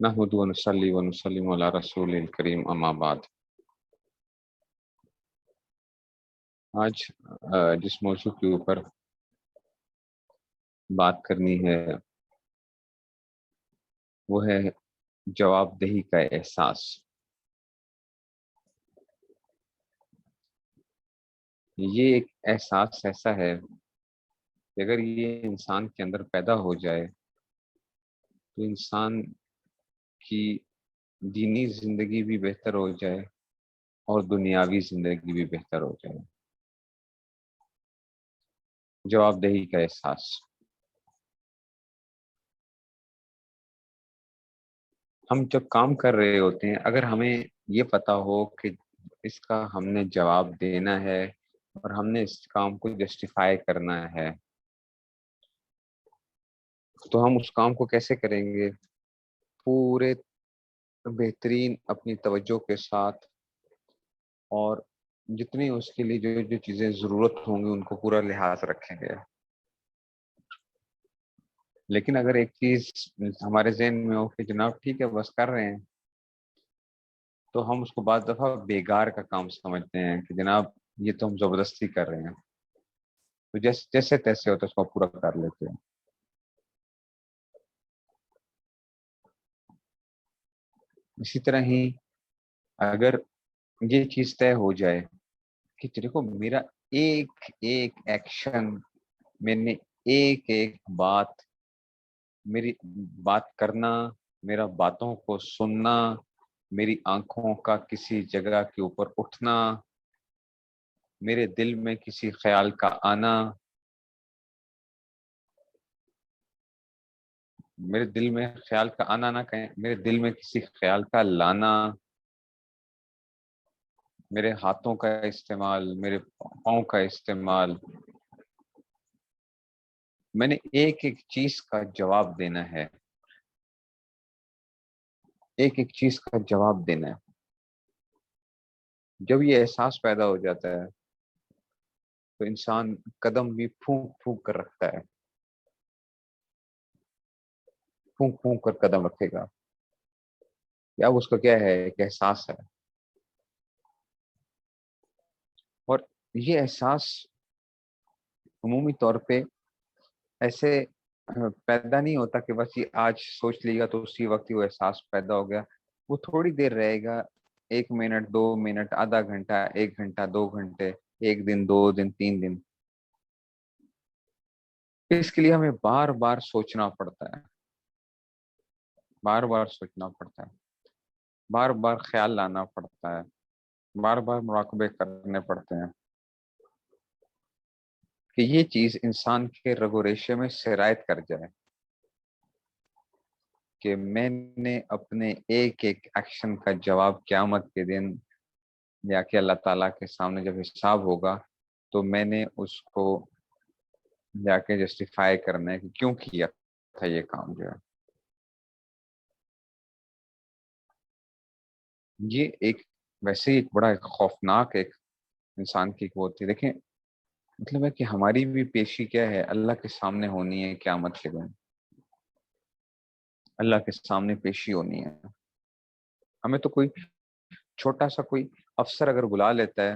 نحمد و نصلی و نسلم علی رسول الکریم اما بعد۔ آج جس موضوع کے اوپر بات کرنی ہے وہ ہے جواب دہی کا احساس۔ یہ ایک احساس ایسا ہے کہ اگر یہ انسان کے اندر پیدا ہو جائے تو انسان کی دینی زندگی بھی بہتر ہو جائے اور دنیاوی زندگی بھی بہتر ہو جائے۔ جواب دہی کا احساس۔ ہم جب کام کر رہے ہوتے ہیں، اگر ہمیں یہ پتا ہو کہ اس کا ہم نے جواب دینا ہے اور ہم نے اس کام کو جسٹیفائی کرنا ہے، تو ہم اس کام کو کیسے کریں گے؟ پورے بہترین اپنی توجہ کے ساتھ، اور جتنی اس کے لیے جو جو چیزیں ضرورت ہوں گی ان کو پورا لحاظ رکھیں گے۔ لیکن اگر ایک چیز ہمارے ذہن میں ہو کہ جناب ٹھیک ہے بس کر رہے ہیں، تو ہم اس کو بعض دفعہ بیکار کا کام سمجھتے ہیں کہ جناب یہ تو ہم زبردستی کر رہے ہیں، تو جیسے تیسے ہوتا ہے اس کو پورا کر لیتے ہیں۔ اسی طرح ہی اگر یہ چیز طے ہو جائے کہ دیکھو میرا ایک ایک ایکشن، میں نے ایک ایک بات، میری بات کرنا، میرا باتوں کو سننا، میری آنکھوں کا کسی جگہ کے اوپر اٹھنا، میرے دل میں کسی خیال کا آنا، میرے دل میں خیال کا آنا نہ کہیں، میرے دل میں کسی خیال کا لانا، میرے ہاتھوں کا استعمال، میرے پاؤں کا استعمال، میں نے ایک ایک چیز کا جواب دینا ہے، ایک ایک چیز کا جواب دینا ہے۔ جب یہ احساس پیدا ہو جاتا ہے تو انسان قدم بھی پھونک پھونک کر رکھتا ہے، پھونک پھونک کر قدم رکھے گا، یا اس کا کیا ہے، ایک احساس ہے۔ اور یہ احساس عمومی طور پہ ایسے پیدا نہیں ہوتا کہ بس یہ آج سوچ لے گا تو اسی وقت ہی وہ احساس پیدا ہو گیا۔ وہ تھوڑی دیر رہے گا، 1 منٹ، 2 منٹ، آدھا گھنٹہ، 1 گھنٹہ، 2 گھنٹے، 1 دن، 2 دن، 3 دن۔ اس کے لیے ہمیں بار بار سوچنا پڑتا ہے، بار بار سوچنا پڑتا ہے، بار بار خیال لانا پڑتا ہے، بار بار مراقبے کرنے پڑتے ہیں کہ یہ چیز انسان کے رگ و ریشے میں سرایت کر جائے کہ میں نے اپنے ایک ایک ایکشن کا جواب قیامت کے دن یا کہ اللہ تعالیٰ کے سامنے جب حساب ہوگا تو میں نے اس کو جا کے جسٹیفائی کرنا ہے کہ کیوں کیا تھا یہ کام جو ہے۔ یہ ایک ویسے ہی ایک بڑا ایک خوفناک ایک انسان کی وہ ہوتی ہے۔ دیکھیں مطلب ہے کہ ہماری بھی پیشی کیا ہے، اللہ کے سامنے ہونی ہے قیامت کے دن، اللہ کے سامنے پیشی ہونی ہے۔ ہمیں تو کوئی چھوٹا سا کوئی افسر اگر بلا لیتا ہے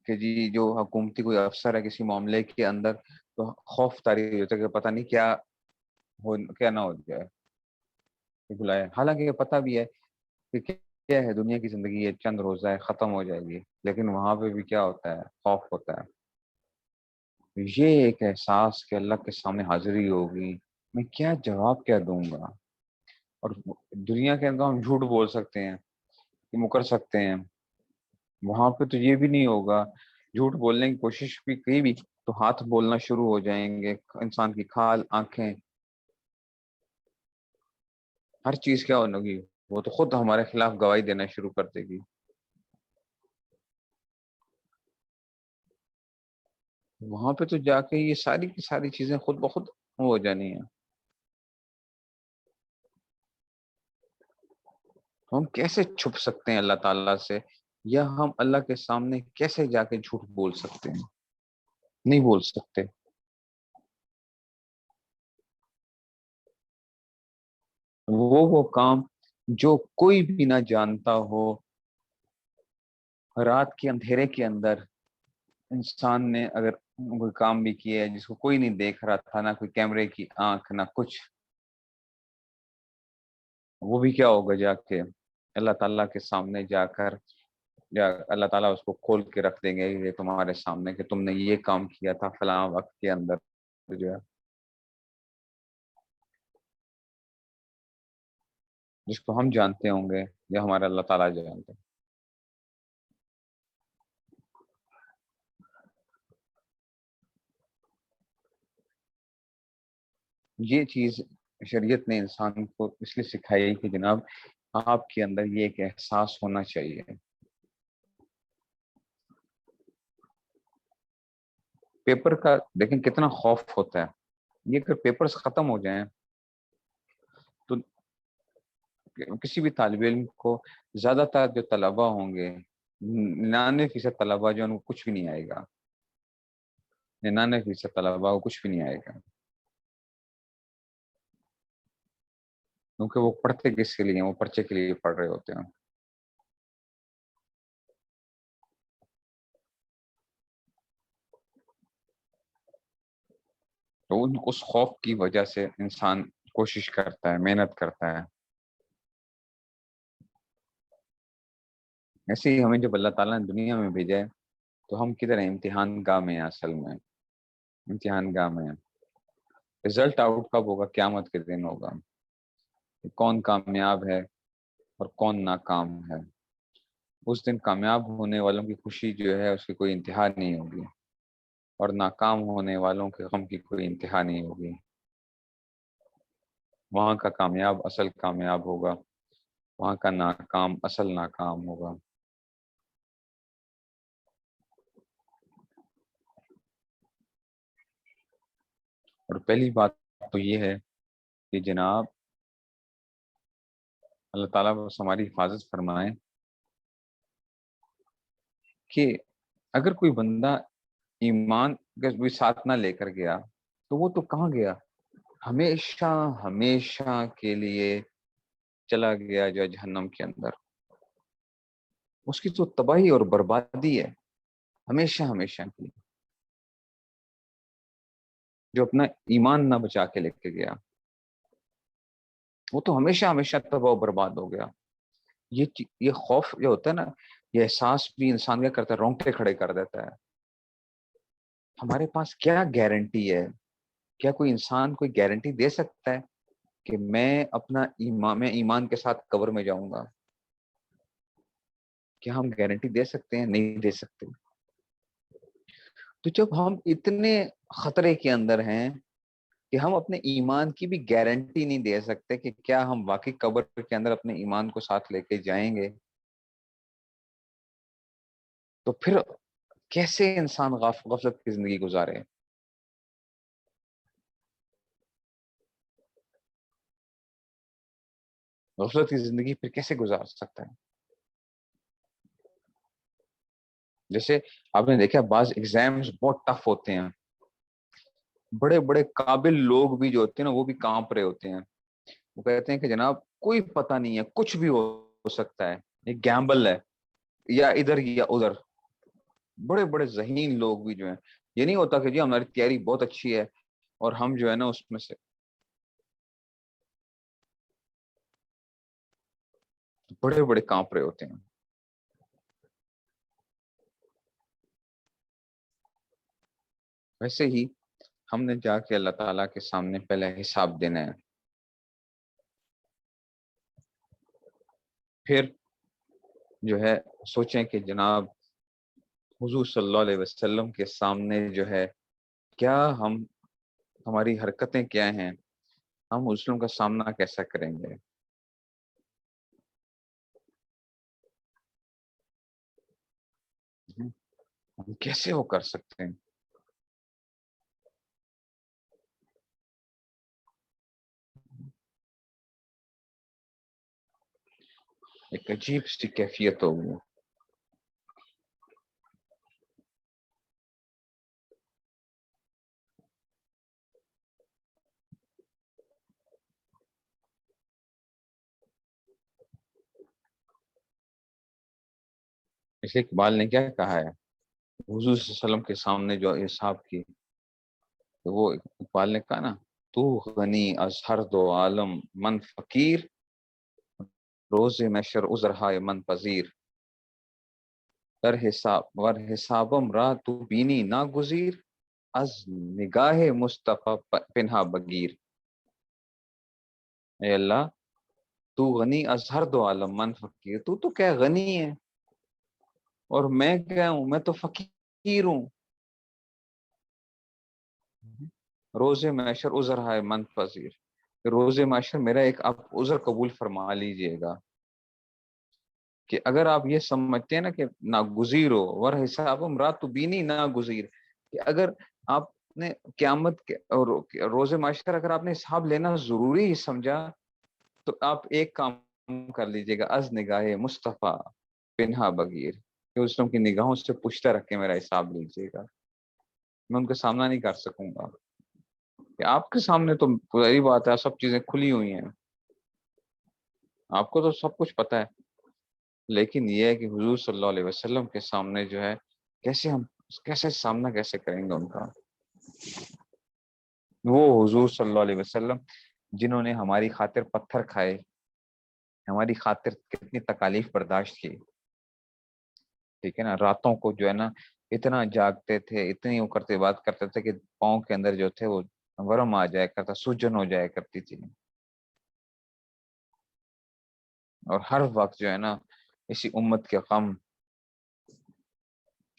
کہ جی جو حکومتی کوئی افسر ہے کسی معاملے کے اندر، تو خوف طاری ہو جاتا ہے کہ پتہ نہیں کیا نہ ہو جائے کہ بلائے، حالانکہ یہ پتہ بھی ہے کہ کیا ہے، دنیا کی زندگی ہے، چند روزہ ہے، ختم ہو جائے گی، لیکن وہاں پہ بھی کیا ہوتا ہے، خوف ہوتا ہے۔ یہ ایک احساس کہ اللہ کے سامنے حاضری ہوگی، میں کیا جواب کیا دوں گا۔ اور دنیا کے اندر ہم جھوٹ بول سکتے ہیں کہ مکر سکتے ہیں، وہاں پہ تو یہ بھی نہیں ہوگا۔ جھوٹ بولنے کی کوشش بھی کی بھی تو ہاتھ بولنا شروع ہو جائیں گے، انسان کی کھال، آنکھیں، ہر چیز کیا ہونے گی، وہ تو خود ہمارے خلاف گواہی دینا شروع کر دے گی۔ وہاں پہ تو جا کے یہ ساری کی ساری چیزیں خود بخود ہو جانی ہیں۔ ہم کیسے چھپ سکتے ہیں اللہ تعالیٰ سے، یا ہم اللہ کے سامنے کیسے جا کے جھوٹ بول سکتے ہیں؟ نہیں بول سکتے۔ وہ کام جو کوئی بھی نہ جانتا ہو، رات کے اندھیرے کے اندر انسان نے اگر کوئی کام بھی کیا ہے جس کو کوئی نہیں دیکھ رہا تھا، نہ کوئی کیمرے کی آنکھ نہ کچھ، وہ بھی کیا ہوگا، جا کے اللہ تعالیٰ کے سامنے جا کر، یا اللہ تعالیٰ اس کو کھول کے رکھ دیں گے یہ تمہارے سامنے کہ تم نے یہ کام کیا تھا فلاں وقت کے اندر، جو ہے جس کو ہم جانتے ہوں گے یا ہمارے اللہ تعالیٰ جانتے ہیں۔ یہ چیز شریعت نے انسان کو اس لیے سکھائی کہ جناب آپ کے اندر یہ ایک احساس ہونا چاہیے۔ پیپر کا دیکھیں کتنا خوف ہوتا ہے، یہ اگر پیپرز ختم ہو جائیں تو کسی بھی طالب علم کو، زیادہ تر جو طلبہ ہوں گے، 99% طلبہ جو ان کو کچھ بھی نہیں آئے گا، 99% طلبہ کو کچھ بھی نہیں آئے گا، کیونکہ وہ پڑھتے کس کے لیے ہیں، وہ پرچے کے لیے پڑھ رہے ہوتے ہیں۔ تو اس خوف کی وجہ سے انسان کوشش کرتا ہے، محنت کرتا ہے۔ ایسے ہی ہمیں جب اللہ تعالیٰ نے دنیا میں بھیجا ہے تو ہم کدھر ہیں؟ امتحان گاہ میں ہیں، اصل میں امتحان گاہ میں ہیں۔ رزلٹ آؤٹ کب ہوگا؟ قیامت کے دن ہوگا کہ کون کامیاب ہے اور کون ناکام ہے۔ اس دن کامیاب ہونے والوں کی خوشی جو ہے اس کی کوئی انتہا نہیں ہوگی، اور ناکام ہونے والوں کے غم کی کوئی انتہا نہیں ہوگی۔ وہاں کا کامیاب اصل کامیاب ہوگا، وہاں کا ناکام اصل ناکام ہوگا۔ اور پہلی بات تو یہ ہے کہ جناب اللہ تعالیٰ بس ہماری حفاظت فرمائے کہ اگر کوئی بندہ ایمان کا بھی ساتھ نہ لے کر گیا تو وہ تو کہاں گیا؟ ہمیشہ ہمیشہ کے لیے چلا گیا جو ہے جہنم کے اندر۔ اس کی تو تباہی اور بربادی ہے ہمیشہ ہمیشہ کی، جو اپنا ایمان نہ بچا کے لے کے گیا وہ تو ہمیشہ ہمیشہ تباہ و برباد ہو گیا۔ یہ خوف جو ہوتا ہے نا، یہ احساس بھی انسان کیا کرتا ہے، رونگٹے کھڑے کر دیتا ہے۔ ہمارے پاس کیا گارنٹی ہے؟ کیا کوئی انسان کوئی گارنٹی دے سکتا ہے کہ میں اپنا ایمان کے ساتھ قبر میں جاؤں گا؟ کیا ہم گارنٹی دے سکتے ہیں؟ نہیں دے سکتے۔ تو جب ہم اتنے خطرے کے اندر ہیں کہ ہم اپنے ایمان کی بھی گارنٹی نہیں دے سکتے کہ کیا ہم واقعی قبر کے اندر اپنے ایمان کو ساتھ لے کے جائیں گے، تو پھر کیسے انسان غفلت کی زندگی گزارے؟ غفلت کی زندگی پھر کیسے گزار سکتا ہے؟ جیسے آپ نے دیکھا بعض ایگزامز بہت ٹف ہوتے ہیں، بڑے بڑے قابل لوگ بھی جو ہوتے ہیں نا وہ بھی کانپ رہے ہوتے ہیں، وہ کہتے ہیں کہ جناب کوئی پتہ نہیں ہے، کچھ بھی ہو سکتا ہے، یہ گیمبل ہے، یا ادھر یا ادھر۔ بڑے بڑے ذہین لوگ بھی جو ہیں، یہ نہیں ہوتا کہ جی ہماری تیاری بہت اچھی ہے اور ہم جو ہے نا اس میں سے بڑے بڑے کانپ رہے ہوتے ہیں۔ ویسے ہی ہم نے جا کے اللہ تعالیٰ کے سامنے پہلے حساب دینا ہے، پھر جو ہے سوچیں کہ جناب حضور صلی اللہ علیہ وسلم کے سامنے جو ہے کیا ہماری حرکتیں کیا ہیں، ہم مسلم کا سامنا کیسا کریں گے؟ ہم کیسے وہ کر سکتے ہیں؟ ایک عجیب سی کیفیت ہوگی۔ اس لیے اقبال نے کیا کہا ہے حضور صلی اللہ علیہ وسلم کے سامنے جو حساب کی، تو وہ اقبال نے کہا نا، تو غنی از ہر دو عالم من فقیر، روز محشر عذرہائے من پذیر، در حساب ور حسابم را تو بینی نا گزیر، از نگاہ مصطفیٰ پنہا بگیر۔ اے اللہ تو غنی از ہر دو عالم من فقیر، تو کیا غنی ہے اور میں کیا ہوں، میں تو فقیر ہوں۔ روز محشر عذر ہے من پذیر، روز محشر میرا ایک آپ عذر قبول فرما لیجئے گا کہ اگر آپ یہ سمجھتے ہیں نا کہ ناگزیر ہو، ور حساب رات بینی ناگزیر، کہ اگر آپ نے قیامت کے اور روز محشر اگر آپ نے حساب لینا ضروری ہی سمجھا، تو آپ ایک کام کر لیجئے گا، از نگاہ مصطفیٰ پنہا بگیر، کہ اس کی نگاہوں سے پشتہ رکھ کے میرا حساب لیجئے گا، میں ان کا سامنا نہیں کر سکوں گا، کہ آپ کے سامنے تو وہی بات ہے، سب چیزیں کھلی ہوئی ہیں، آپ کو تو سب کچھ پتہ ہے، لیکن یہ ہے کہ حضور صلی اللہ علیہ وسلم کے سامنے جو ہے کیسے سامنا کیسے کریں گے ان کا؟ وہ حضور صلی اللہ علیہ وسلم جنہوں نے ہماری خاطر پتھر کھائے، ہماری خاطر کتنی تکالیف برداشت کی، ٹھیک ہے نا، راتوں کو جو ہے نا اتنا جاگتے تھے، اتنی وہ کرتے بات کرتے تھے کہ پاؤں کے اندر جو تھے وہ ورم آ جایا کرتا، سوجن ہو جایا کرتی تھی، اور ہر وقت جو ہے نا اسی امت کے غم،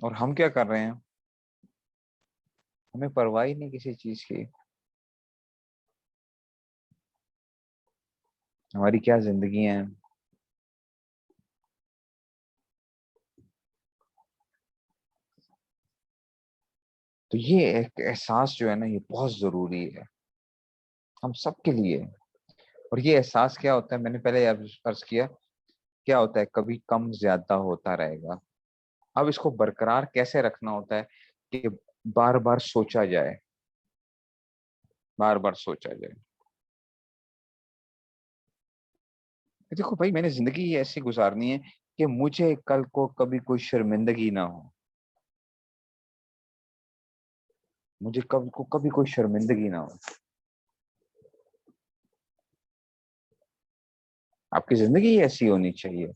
اور ہم کیا کر رہے ہیں؟ ہمیں پرواہ ہی نہیں کسی چیز کی، ہماری کیا زندگی ہیں۔ تو یہ ایک احساس جو ہے نا یہ بہت ضروری ہے ہم سب کے لیے، اور یہ احساس کیا ہوتا ہے، میں نے پہلے عرض کیا، کیا ہوتا ہے کبھی کم زیادہ ہوتا رہے گا، اب اس کو برقرار کیسے رکھنا ہوتا ہے کہ بار بار سوچا جائے، بار بار سوچا جائے کہ دیکھو بھائی میں نے زندگی ایسی گزارنی ہے کہ مجھے کل کو کبھی کوئی شرمندگی نہ ہو، مجھے کبھی کوئی شرمندگی نہ ہو، آپ کی زندگی ایسی ہونی چاہیے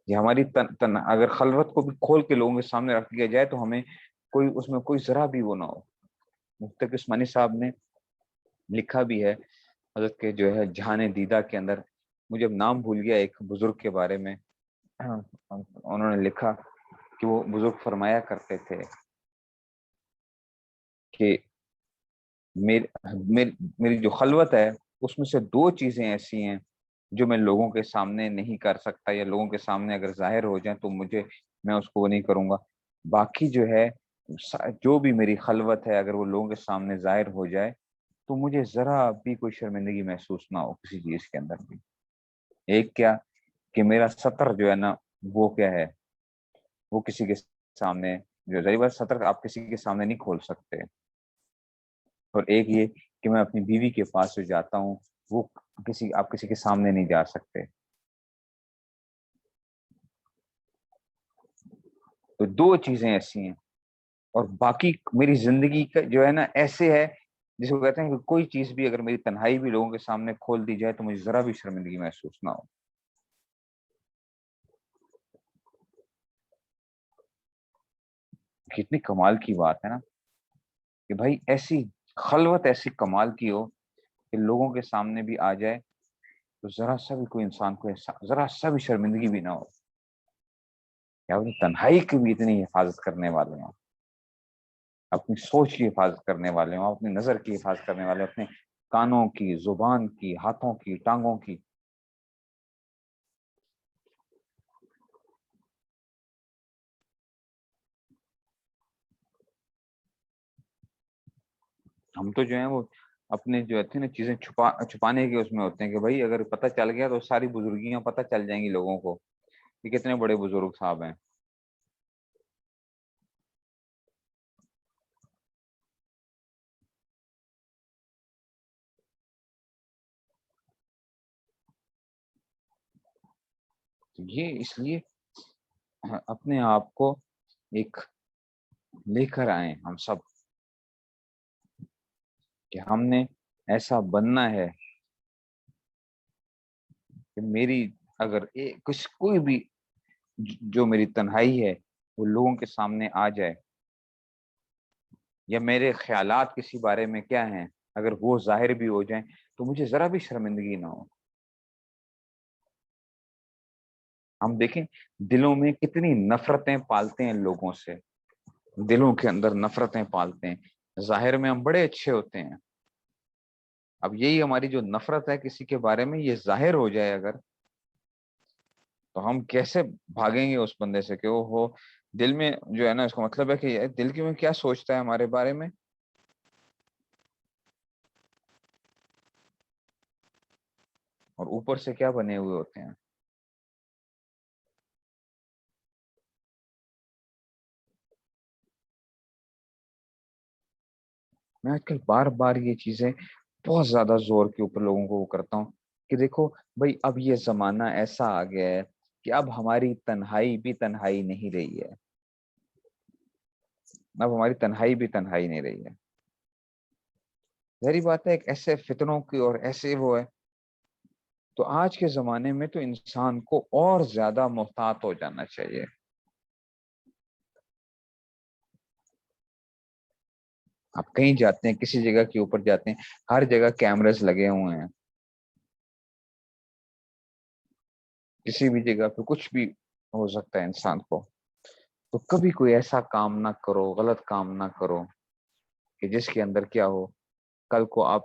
کہ ہماری اگر خلوت کو بھی کھول کے لوگوں کے سامنے رکھ دیا جائے تو ہمیں کوئی اس میں کوئی ذرا بھی وہ نہ ہو۔ مفتق عثمانی صاحب نے لکھا بھی ہے حضرت کے جو ہے جہان دیدہ کے اندر، مجھے اب نام بھول گیا، ایک بزرگ کے بارے میں انہوں نے لکھا کہ وہ بزرگ فرمایا کرتے تھے کہ میری جو خلوت ہے اس میں سے دو چیزیں ایسی ہیں جو میں لوگوں کے سامنے نہیں کر سکتا، یا لوگوں کے سامنے اگر ظاہر ہو جائیں تو میں اس کو وہ نہیں کروں گا، باقی جو ہے جو بھی میری خلوت ہے اگر وہ لوگوں کے سامنے ظاہر ہو جائے تو مجھے ذرا بھی کوئی شرمندگی محسوس نہ ہو کسی چیز کے اندر بھی۔ ایک کیا کہ میرا سطر جو ہے نا وہ کیا ہے، وہ کسی کے سامنے، جو ظاہر بات سطر آپ کسی کے سامنے نہیں کھول سکتے، اور ایک یہ کہ میں اپنی بیوی کے پاس جو جاتا ہوں وہ آپ کسی کے سامنے نہیں جا سکتے، تو دو چیزیں ایسی ہیں، اور باقی میری زندگی کا جو ہے نا ایسے ہے جس کو کہتے ہیں کہ کوئی چیز بھی اگر میری تنہائی بھی لوگوں کے سامنے کھول دی جائے تو مجھے ذرا بھی شرمندگی محسوس نہ ہو۔ کتنی کمال کی بات ہے نا کہ بھائی ایسی خلوت ایسی کمال کی ہو کہ لوگوں کے سامنے بھی آ جائے تو ذرا سا بھی کوئی انسان کو ذرا سا بھی شرمندگی بھی نہ ہو، یا اپنی تنہائی کی بھی اتنی حفاظت کرنے والے ہوں، اپنی سوچ کی حفاظت کرنے والے ہوں، اپنی نظر کی حفاظت کرنے والے، اپنے کانوں کی، زبان کی، ہاتھوں کی، ٹانگوں کی۔ ہم تو جو ہیں وہ اپنے جو ہے نا چیزیں چھپانے کے اس میں ہوتے ہیں کہ بھائی اگر پتہ چل گیا تو ساری بزرگیاں پتہ چل جائیں گی لوگوں کو کہ کتنے بڑے بزرگ صاحب ہیں۔ یہ اس لیے اپنے آپ کو ایک لے کر آئے ہم سب کہ ہم نے ایسا بننا ہے کہ میری اگر کچھ کوئی بھی جو میری تنہائی ہے وہ لوگوں کے سامنے آ جائے، یا میرے خیالات کسی بارے میں کیا ہیں اگر وہ ظاہر بھی ہو جائیں تو مجھے ذرا بھی شرمندگی نہ ہو۔ ہم دیکھیں دلوں میں کتنی نفرتیں پالتے ہیں لوگوں سے، دلوں کے اندر نفرتیں پالتے ہیں، ظاہر میں ہم بڑے اچھے ہوتے ہیں۔ اب یہی ہماری جو نفرت ہے کسی کے بارے میں یہ ظاہر ہو جائے اگر، تو ہم کیسے بھاگیں گے اس بندے سے کہ وہ ہو دل میں جو ہے نا، اس کا مطلب ہے کہ دل کے میں کیا سوچتا ہے ہمارے بارے میں، اور اوپر سے کیا بنے ہوئے ہوتے ہیں۔ میں آج کل بار بار یہ چیزیں بہت زیادہ زور کے اوپر لوگوں کو وہ کرتا ہوں کہ دیکھو بھائی، اب یہ زمانہ ایسا آ گیا ہے کہ اب ہماری تنہائی بھی تنہائی نہیں رہی ہے، اب ہماری تنہائی بھی تنہائی نہیں رہی ہے۔ ظاہری بات ہے ایک ایسے فتنوں کی اور ایسے وہ ہے، تو آج کے زمانے میں تو انسان کو اور زیادہ محتاط ہو جانا چاہیے۔ آپ کہیں جاتے ہیں، کسی جگہ کے اوپر جاتے ہیں، ہر جگہ کیمرز لگے ہوئے ہیں، کسی بھی جگہ پہ کچھ بھی ہو سکتا ہے انسان کو۔ تو کبھی کوئی ایسا کام نہ کرو، غلط کام نہ کرو کہ جس کے اندر کیا ہو، کل کو آپ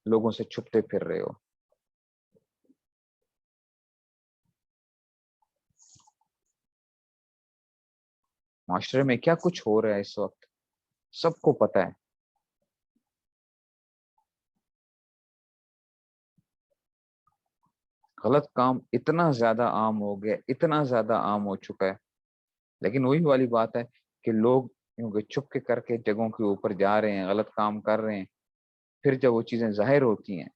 لوگوں سے چھپتے پھر رہے ہو۔ معاشرے میں کیا کچھ ہو رہا ہے اس وقت سب کو پتہ ہے۔ غلط کام اتنا زیادہ عام ہو گیا، اتنا زیادہ عام ہو چکا ہے، لیکن وہی والی بات ہے کہ لوگ کیونکہ چھپ کے کر کے جگہوں کے اوپر جا رہے ہیں، غلط کام کر رہے ہیں، پھر جب وہ چیزیں ظاہر ہوتی ہیں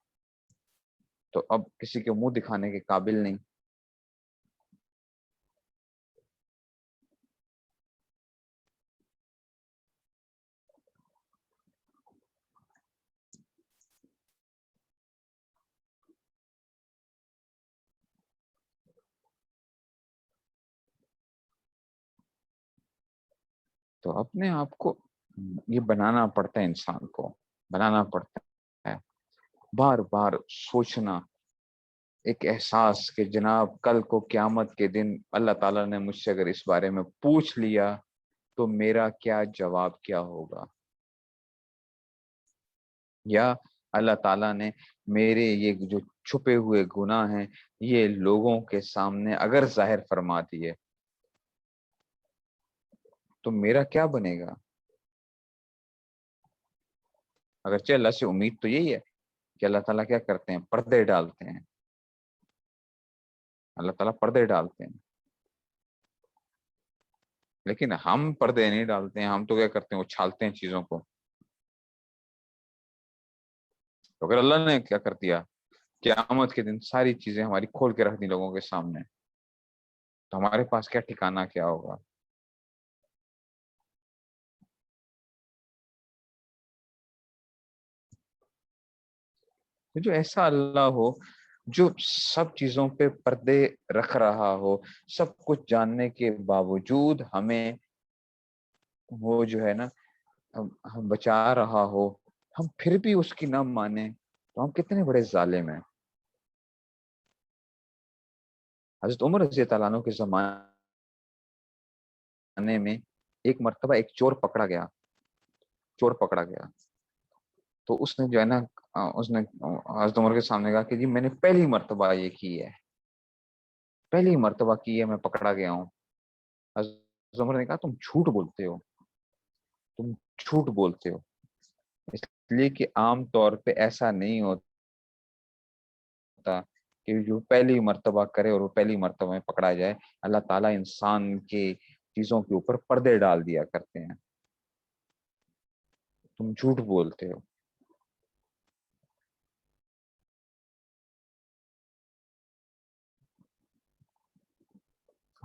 تو اب کسی کے منہ دکھانے کے قابل نہیں۔ تو اپنے آپ کو یہ بنانا پڑتا ہے، انسان کو بنانا پڑتا ہے، بار بار سوچنا، ایک احساس کہ جناب کل کو قیامت کے دن اللہ تعالیٰ نے مجھ سے اگر اس بارے میں پوچھ لیا تو میرا کیا جواب کیا ہوگا، یا اللہ تعالیٰ نے میرے یہ جو چھپے ہوئے گناہ ہیں یہ لوگوں کے سامنے اگر ظاہر فرما دیے تو میرا کیا بنے گا۔ اگرچہ اللہ سے امید تو یہی ہے کہ اللہ تعالیٰ کیا کرتے ہیں، پردے ڈالتے ہیں، اللہ تعالیٰ پردے ڈالتے ہیں، لیکن ہم پردے نہیں ڈالتے ہیں، ہم تو کیا کرتے ہیں، اچھالتے ہیں چیزوں کو۔ تو اگر اللہ نے کیا کر دیا، قیامت کے دن ساری چیزیں ہماری کھول کے رکھ دی لوگوں کے سامنے، تو ہمارے پاس کیا ٹھکانہ کیا ہوگا۔ جو ایسا اللہ ہو جو سب چیزوں پہ پردے رکھ رہا ہو، سب کچھ جاننے کے باوجود ہمیں وہ جو ہے نا ہم بچا رہا ہو، ہم پھر بھی اس کی نہ مانیں تو ہم کتنے بڑے ظالم ہیں۔ حضرت عمر رضی اللہ عنہ کے زمانے میں ایک مرتبہ ایک چور پکڑا گیا، چور پکڑا گیا تو اس نے جو ہے نا اس نے حضرت عمر کے سامنے کہا کہ جی میں نے پہلی مرتبہ یہ کی ہے، پہلی مرتبہ کی ہے، میں پکڑا گیا ہوں۔ حضرت عمر نے کہا تم جھوٹ بولتے ہو، تم جھوٹ بولتے ہو، اس لیے کہ عام طور پہ ایسا نہیں ہوتا کہ جو پہلی مرتبہ کرے اور وہ پہلی مرتبہ میں پکڑا جائے۔ اللہ تعالیٰ انسان کے چیزوں کے اوپر پردے ڈال دیا کرتے ہیں، تم جھوٹ بولتے ہو۔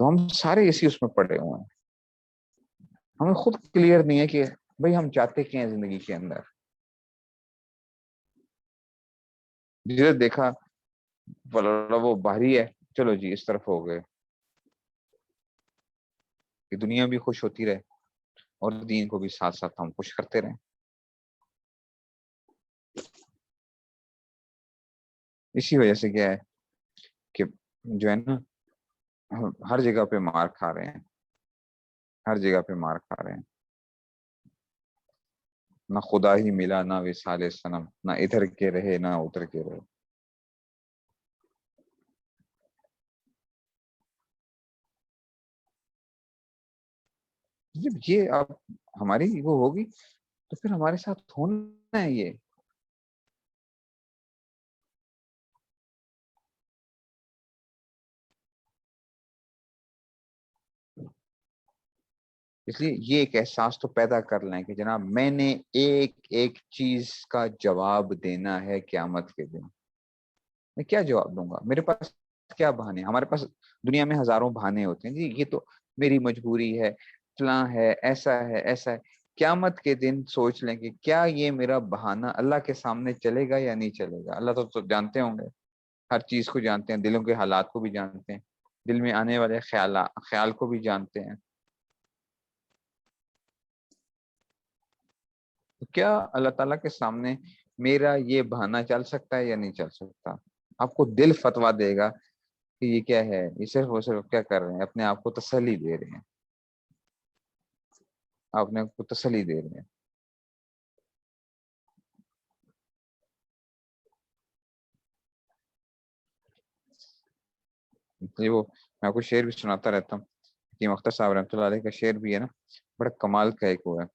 تو ہم سارے اسی اس میں پڑے ہوئے ہیں. ہمیں خود کلیئر نہیں ہے کہ بھئی ہم چاہتے کیا ہیں زندگی کے اندر. جسے دیکھا وہ باہری ہے، چلو جی اس طرف ہو گئے کہ دنیا بھی خوش ہوتی رہے اور دین کو بھی ساتھ ساتھ ہم خوش کرتے رہیں. اسی وجہ سے کیا ہے کہ جو ہے نا ہر جگہ پہ مار کھا رہے ہیں، ہر جگہ پہ مار کھا رہے ہیں. نہ خدا ہی ملا، نہ وصال صنم، نہ ادھر کے رہے نہ ادھر کے رہے. جب یہ اب ہماری وہ ہوگی تو پھر ہمارے ساتھ ہونا ہے یہ. اس لیے یہ ایک احساس تو پیدا کر لیں کہ جناب میں نے ایک ایک چیز کا جواب دینا ہے قیامت کے دن. میں کیا جواب دوں گا؟ میرے پاس کیا بہانے؟ ہمارے پاس دنیا میں ہزاروں بہانے ہوتے ہیں، جی یہ تو میری مجبوری ہے، فلاں ہے، ایسا ہے ایسا ہے. قیامت کے دن سوچ لیں کہ کیا یہ میرا بہانہ اللہ کے سامنے چلے گا یا نہیں چلے گا. اللہ تو جانتے ہوں گے، ہر چیز کو جانتے ہیں، دلوں کے حالات کو بھی جانتے ہیں، دل میں آنے والے خیال کو بھی جانتے ہیں. تو کیا اللہ تعالیٰ کے سامنے میرا یہ بہانہ چل سکتا ہے یا نہیں چل سکتا؟ آپ کو دل فتوا دے گا کہ یہ کیا ہے، یہ صرف وہ صرف کیا کر رہے ہیں، اپنے آپ کو تسلی دے رہے ہیں، اپنے آپ کو تسلی دے رہے ہیں. یہ وہ میں آپ کو شعر بھی سناتا رہتا ہوں کہ مختار صاحب رحمۃ اللہ علیہ کا شعر بھی ہے نا، بڑا کمال کا ایک وہ ہے: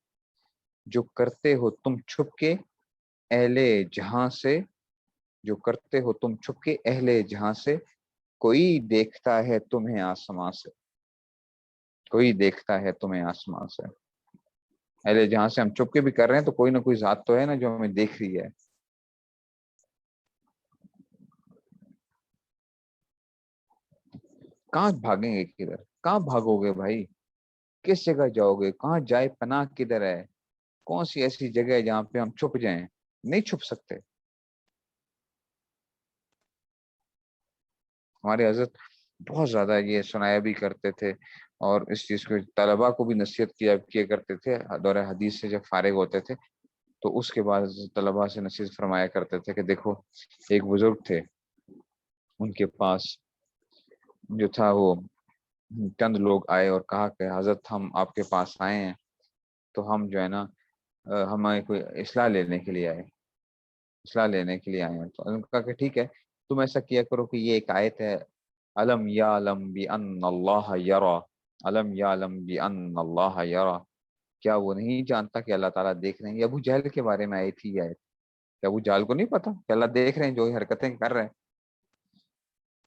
جو کرتے ہو تم چھپ کے اہل جہاں سے، جو کرتے ہو تم چھپ کے اہل جہاں سے، کوئی دیکھتا ہے تمہیں آسمان سے، کوئی دیکھتا ہے تمہیں آسمان سے. اہل جہاں سے ہم چھپ کے بھی کر رہے ہیں تو کوئی نہ کوئی ذات تو ہے نا جو ہمیں دیکھ رہی ہے. کہاں بھاگیں گے؟ کدھر کہاں بھاگو گے بھائی؟ کس جگہ جاؤ گے؟ کہاں جائے پناہ کدھر ہے؟ کون سی ایسی جگہ ہے جہاں پہ ہم چھپ جائیں؟ نہیں چھپ سکتے. ہمارے حضرت بہت زیادہ یہ سنایا بھی کرتے تھے اور اس چیز کو طلبا کو بھی نصیحت کیا کرتے تھے. دور حدیث سے جب فارغ ہوتے تھے تو اس کے بعد طلبا سے نصیحت فرمایا کرتے تھے کہ دیکھو ایک بزرگ تھے، ان کے پاس جو تھا وہ چند لوگ آئے اور کہا کہ حضرت ہم آپ کے پاس آئے ہیں تو ہم جو ہے نا ہمیں کوئی اصلاح لینے کے لیے آئے، اصلاح لینے کے لیے آئے ہیں. تو انہوں نے کہا کہ ٹھیک ہے، تم ایسا کیا کرو کہ یہ ایک آیت ہے: الم یعلم بان اللہ یرا، الم یعلم بان اللہ یرا. کیا وہ نہیں جانتا کہ اللہ تعالیٰ دیکھ رہے ہیں؟ یہ ابو جہل کے بارے میں آئی تھی یہ آیت. کیا ابو جہل کو نہیں پتا کہ اللہ دیکھ رہے ہیں جو حرکتیں کر رہے ہیں؟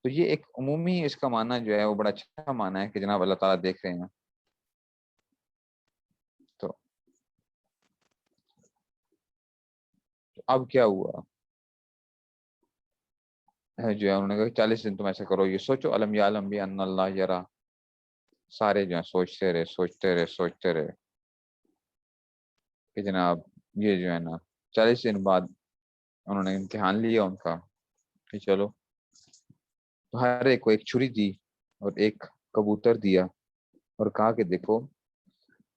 تو یہ ایک عمومی اس کا معنی جو ہے وہ بڑا اچھا معنی ہے کہ جناب اللہ تعالیٰ دیکھ رہے ہیں. تو اب کیا ہوا جو ہے، انہوں نے کہا 40 دن تم ایسا کرو، یہ سوچو الم یعلم بان اللہ یرا. سارے جو ہیں سوچتے رہے سوچتے رہے سوچتے رہے کہ جناب یہ جو ہے نا 40 دن بعد انہوں نے امتحان لیا ان کا کہ چلو. تو ہر ایک کو ایک چھری دی اور ایک کبوتر دیا اور کہا کہ دیکھو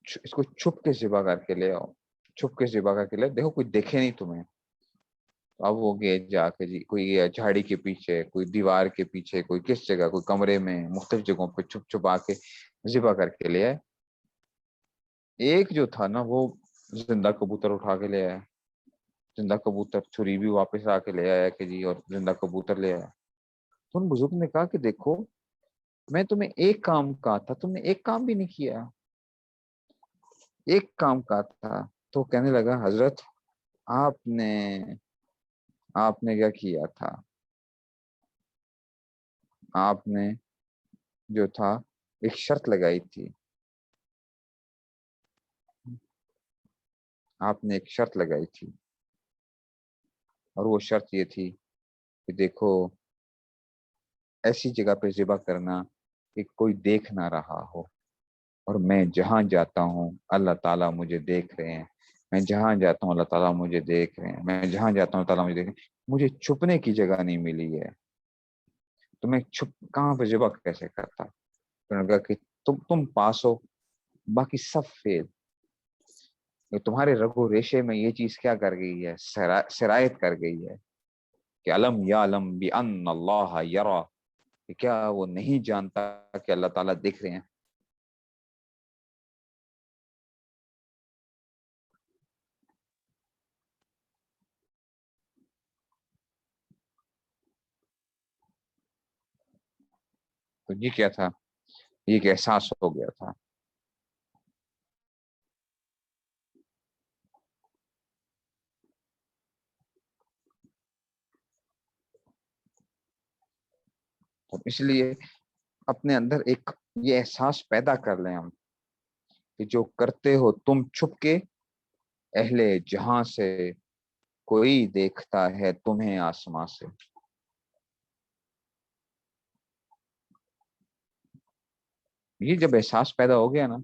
اس کو چھپ کے ذبح کر کے لے آؤ، چھپ کے ذبح کر کے لے، دیکھو کوئی دیکھے نہیں تمہیں. اب وہ گئے جا کے جی، کوئی گیا جھاڑی کے پیچھے، کوئی دیوار کے پیچھے، کوئی کس جگہ، کوئی کمرے میں، مختلف جگہوں پہ چھپ چھپا کے ذبح کر کے لے آئے. ایک جو تھا نا وہ زندہ کبوتر اٹھا کے لے آیا، زندہ کبوتر، چھری بھی واپس آ کے لے آیا کہ جی، اور زندہ کبوتر لے آیا. تو ان بزرگ نے کہا کہ دیکھو میں تمہیں ایک کام کہا تھا، تم نے ایک کام بھی نہیں کیا، ایک کام کہا تھا. تو کہنے لگا حضرت آپ نے آپ نے کیا کیا تھا؟ آپ نے جو تھا ایک شرط لگائی تھی، آپ نے ایک شرط لگائی تھی اور وہ شرط یہ تھی کہ دیکھو ایسی جگہ پہ ذبح کرنا کہ کوئی دیکھ نہ رہا ہو، اور میں جہاں جاتا ہوں اللہ تعالیٰ مجھے دیکھ رہے ہیں، میں جہاں جاتا ہوں اللہ تعالیٰ مجھے دیکھ رہے ہیں، میں جہاں جاتا ہوں اللہ تعالیٰ مجھے دیکھ رہے ہیں، مجھے چھپنے کی جگہ نہیں ملی ہے، تو میں چھپ کہاں پہ ذبح کیسے کرتا؟ تو نے کہا کہ تم پاس ہو، باقی سب فیل۔ تمہارے رگو ریشے میں یہ چیز کیا کر گئی ہے، سرایت کر گئی ہے کہ علم یعلم بان اللہ یرا، کہ کیا وہ نہیں جانتا کہ اللہ تعالیٰ دیکھ رہے ہیں۔ تو یہ کیا تھا؟ یہ ایک احساس ہو گیا تھا۔ تو اس لیے اپنے اندر ایک یہ احساس پیدا کر لیں ہم کہ جو کرتے ہو تم چھپ کے، اہل جہاں سے کوئی دیکھتا ہے تمہیں آسمان سے۔ یہ جب احساس پیدا ہو گیا نا،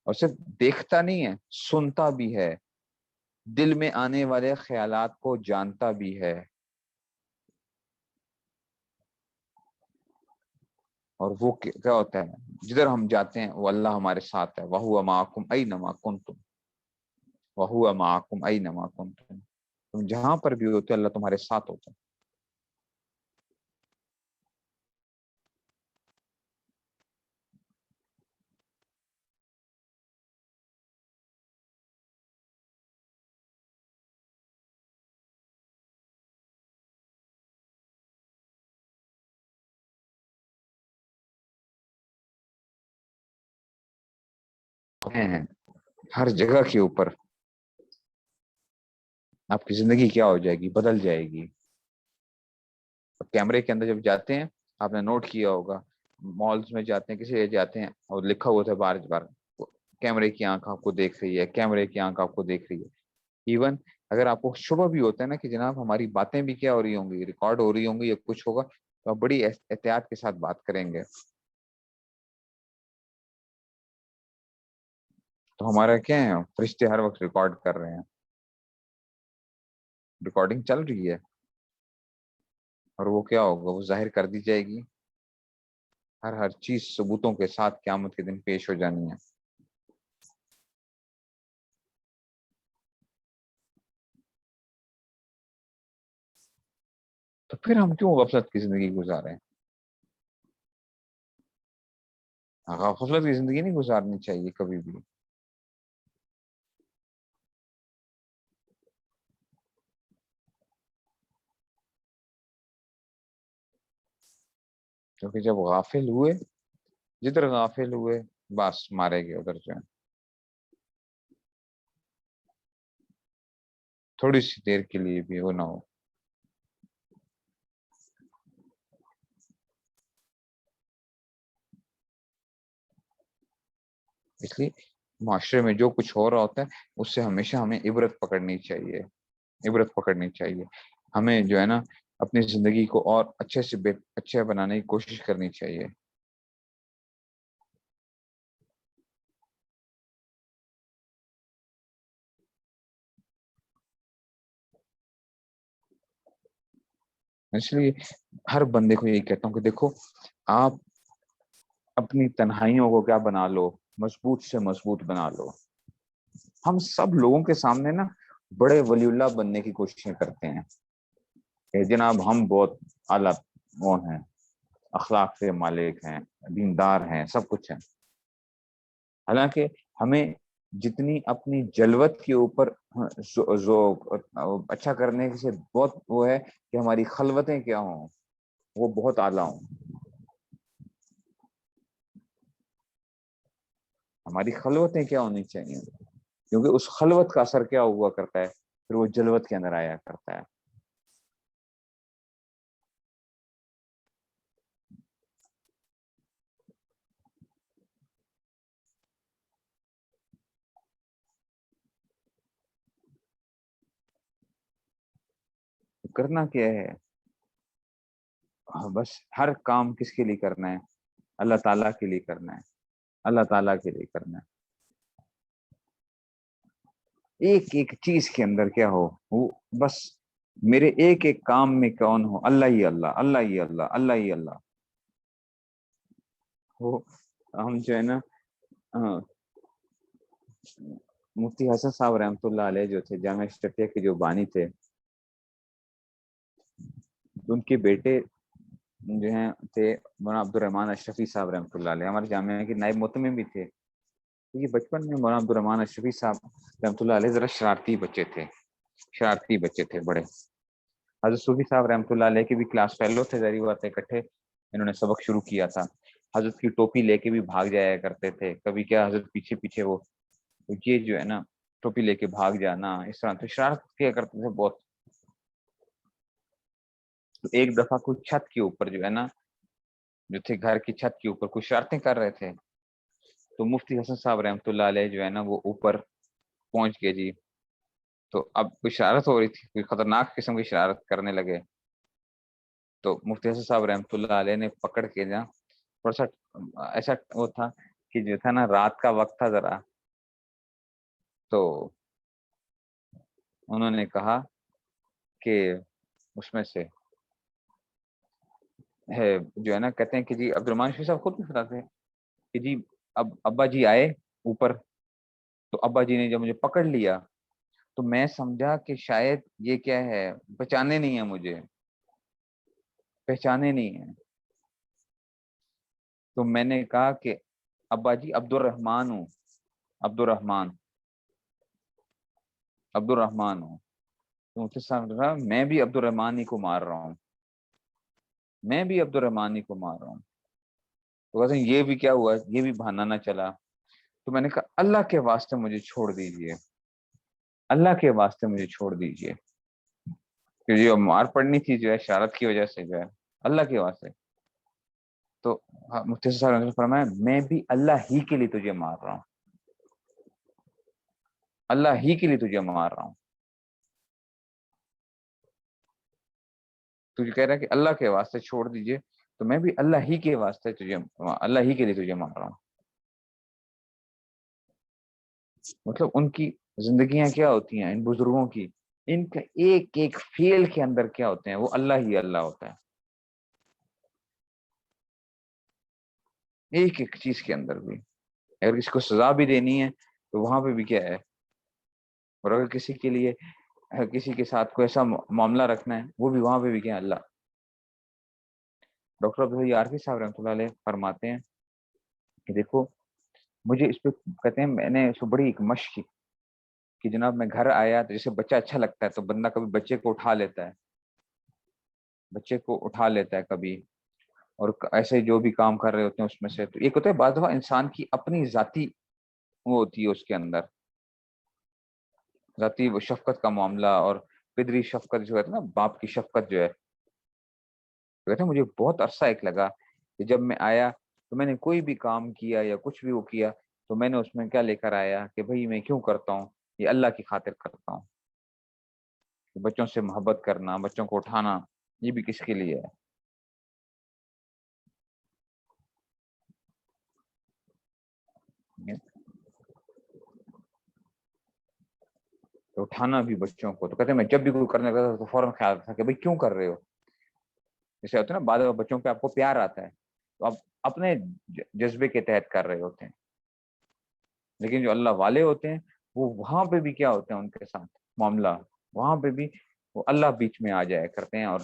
اور صرف دیکھتا نہیں ہے، سنتا بھی ہے، دل میں آنے والے خیالات کو جانتا بھی ہے، اور وہ کیا ہوتا ہے، جدھر ہم جاتے ہیں وہ اللہ ہمارے ساتھ ہے، وَهُوَ مَعَكُمْ أَيْنَمَا كُنْتُمْ، وَهُوَ مَعَكُمْ أَيْنَمَا كُنْتُمْ، تم جہاں پر بھی ہوتے اللہ تمہارے ساتھ ہوتا ہے۔ ہر جگہ کے اوپر آپ کی زندگی کیا ہو جائے گی، بدل جائے گی۔ کیمرے کے اندر جب جاتے ہیں، آپ نے نوٹ کیا ہوگا، مالز میں جاتے ہیں، کسی جگہ جاتے ہیں اور لکھا ہوا تھا بار بار کیمرے کی آنکھ آپ کو دیکھ رہی ہے، کیمرے کی آنکھ آپ کو دیکھ رہی ہے۔ ایون اگر آپ کو شبہ بھی ہوتا ہے نا کہ جناب ہماری باتیں بھی کیا ہو رہی ہوں گی، ریکارڈ ہو رہی ہوں گی یا کچھ ہوگا، تو آپ بڑی احتیاط کے ساتھ بات کریں گے۔ تو ہمارا کیا ہے، فرشتے ہر وقت ریکارڈ کر رہے ہیں، ریکارڈنگ چل رہی ہے، اور وہ کیا ہوگا، وہ ظاہر کر دی جائے گی، ہر چیز ثبوتوں کے ساتھ قیامت کے دن پیش ہو جانی ہے۔ تو پھر ہم کیوں غفلت کی زندگی گزارے ہیں؟ غفلت کی زندگی نہیں گزارنی چاہیے کبھی بھی، کیونکہ جب غافل ہوئے، جدھر غافل ہوئے بس مارے گئے ادھر جو ہے، تھوڑی سی دیر کے لیے بھی وہ نہ ہو۔ اس لیے معاشرے میں جو کچھ ہو رہا ہوتا ہے اس سے ہمیشہ ہمیں عبرت پکڑنی چاہیے، عبرت پکڑنی چاہیے، ہمیں جو ہے نا اپنی زندگی کو اور اچھے سے اچھے بنانے کی کوشش کرنی چاہیے۔ اس لیے ہر بندے کو یہی کہتا ہوں کہ دیکھو، آپ اپنی تنہائیوں کو کیا بنا لو، مضبوط سے مضبوط بنا لو۔ ہم سب لوگوں کے سامنے نا بڑے ولی اللہ بننے کی کوششیں کرتے ہیں کہ جناب ہم بہت اعلیٰ وہ ہیں، اخلاق کے مالک ہیں، دیندار ہیں، سب کچھ ہیں۔ حالانکہ ہمیں جتنی اپنی جلوت کے اوپر اچھا کرنے سے بہت وہ ہے کہ ہماری خلوتیں کیا ہوں، وہ بہت اعلیٰ ہوں، ہماری خلوتیں کیا ہونی چاہیے، کیونکہ اس خلوت کا اثر کیا ہوا کرتا ہے، پھر وہ جلوت کے اندر آیا کرتا ہے۔ تو کرنا کیا ہے، بس ہر کام کس کے لیے کرنا ہے، اللہ تعالیٰ کے لیے کرنا ہے، اللہ تعالیٰ کے لیے کرنا ہے. ایک ایک چیز کے اندر کیا ہو، وہ بس میرے ایک ایک کام میں کون ہو، اللہ ہی اللہ، اللہ ہی اللہ، اللہ ہی اللہ. وہ ہم جو ہے نا، ہاں، مفتی حسن صاحب رحمۃ اللہ علیہ جو تھے، جامعہ اشرفیہ کے جو بانی تھے، ان کے بیٹے جو ہیں تھے مولانا عبد الرحمان اشرفی صاحب رحمۃ اللہ علیہ، ہمارے جامعہ کے نائب محتمم بھی تھے. یہ بچپن میں مولانا عبد الرحمان اشرفی صاحب رحمۃ اللہ علیہ ذرا شرارتی بچے تھے، شرارتی بچے تھے بڑے. حضرت صوفی صاحب رحمۃ اللہ علیہ کے بھی کلاس فیلو تھے، ظاہری بات ہے، اکٹھے انہوں نے سبق شروع کیا تھا. حضرت کی ٹوپی لے کے بھی بھاگ جایا کرتے تھے، کبھی کیا حضرت پیچھے پیچھے وہ یہ جو ہے نا ٹوپی لے کے بھاگ جانا، اس طرح تو شرارت کیا کرتے تھے بہت. تو ایک دفعہ کوئی چھت کے اوپر جو ہے نا، جو تھے گھر کی چھت کے اوپر کچھ شرارتیں کر رہے تھے، تو مفتی حسن صاحب رحمۃ اللہ علیہ جو ہے نا وہ اوپر پہنچ گئے جی. تو اب کوئی شرارت ہو رہی تھی، کوئی خطرناک قسم کی شرارت کرنے لگے. تو مفتی حسن صاحب رحمۃ اللہ علیہ نے پکڑ کے نا تھوڑا سا ایسا وہ تھا کہ جو تھا نا رات کا وقت تھا ذرا، تو انہوں نے کہا کہ اس میں سے ہے جو ہے نا، کہتے ہیں کہ جی عبد الرحمان شفیع صاحب خود بھی بتاتے ہیں کہ جی اب ابا جی آئے اوپر، تو ابا جی نے جب مجھے پکڑ لیا تو میں سمجھا کہ شاید یہ کیا ہے، پہچانے نہیں ہے مجھے، پہچانے نہیں ہے. تو میں نے کہا کہ ابا جی عبد الرحمان ہوں، عبد الرحمان، عبد الرحمان ہوں. تو مجھے سمجھا میں بھی عبد الرحمان ہی کو مار رہا ہوں، میں بھی عبد الرحمان ہی کو مار رہا ہوں. تو کہتے ہیں یہ بھی کیا ہوا، یہ بھی بہانا نہ چلا. تو میں نے کہا اللہ کے واسطے مجھے چھوڑ دیجئے، اللہ کے واسطے مجھے چھوڑ دیجئے، کہ جو مار پڑنی تھی جو ہے شرارت کی وجہ سے جو ہے، اللہ کے واسطے. تو مفتی صاحب نے فرمایا میں بھی اللہ ہی کے لیے تجھے مار رہا ہوں، اللہ ہی کے لیے تجھے مار رہا ہوں. تجھے کہہ رہا ہے کہ اللہ کے واسطے چھوڑ دیجئے، تو میں بھی اللہ ہی کے واسطے تجھے، اللہ ہی کے لیے تجھے مار رہا ہوں. مطلب ان کی زندگیاں کیا ہوتی ہیں ان بزرگوں کی، ان کا ایک ایک فیل کے اندر کیا ہوتے ہیں، وہ اللہ ہی اللہ ہوتا ہے، ایک ایک چیز کے اندر بھی. اگر کسی کو سزا بھی دینی ہے تو وہاں پہ بھی کیا ہے، اور اگر کسی کے لیے کسی کے ساتھ کوئی ایسا معاملہ رکھنا ہے، وہ بھی وہاں پہ بھی کیا ہے، اللہ. ڈاکٹر عبدالحی عارفی صاحب رحمۃ اللہ علیہ فرماتے ہیں کہ دیکھو مجھے اس پہ، کہتے ہیں میں نے اس کو بڑی ایک مشق کی کہ جناب میں گھر آیا تو جیسے بچہ اچھا لگتا ہے تو بندہ کبھی بچے کو اٹھا لیتا ہے، بچے کو اٹھا لیتا ہے کبھی، اور ایسے جو بھی کام کر رہے ہوتے ہیں اس میں سے. تو ایک ہوتا ہے بعض دفعہ انسان کی اپنی ذاتی وہ ہوتی ہے اس کے اندر، ذاتی وہ شفقت کا معاملہ، اور پدری شفقت جو ہے نا، باپ کی شفقت جو ہے. کہتے ہیں مجھے بہت عرصہ ایک لگا کہ جب میں آیا تو میں نے کوئی بھی کام کیا یا کچھ بھی وہ کیا تو میں نے اس میں کیا لے کر آیا کہ بھئی میں کیوں کرتا ہوں، یہ اللہ کی خاطر کرتا ہوں. بچوں سے محبت کرنا، بچوں کو اٹھانا، یہ بھی کس کے لیے ہے. تو اٹھانا بھی بچوں کو. تو کہتے ہیں میں جب بھی کوئی کرنے لگا تو فوراً خیال تھا کہ بھئی کیوں کر رہے ہو. جیسے ہوتا ہے نا بعض بچوں پہ آپ کو پیار آتا ہے تو آپ اپنے جذبے کے تحت کر رہے ہوتے ہیں، لیکن جو اللہ والے ہوتے ہیں وہ وہاں پہ بھی کیا ہوتے ہیں ان کے ساتھ معاملہ، وہاں پہ بھی وہ اللہ بیچ میں آ جایا کرتے ہیں، اور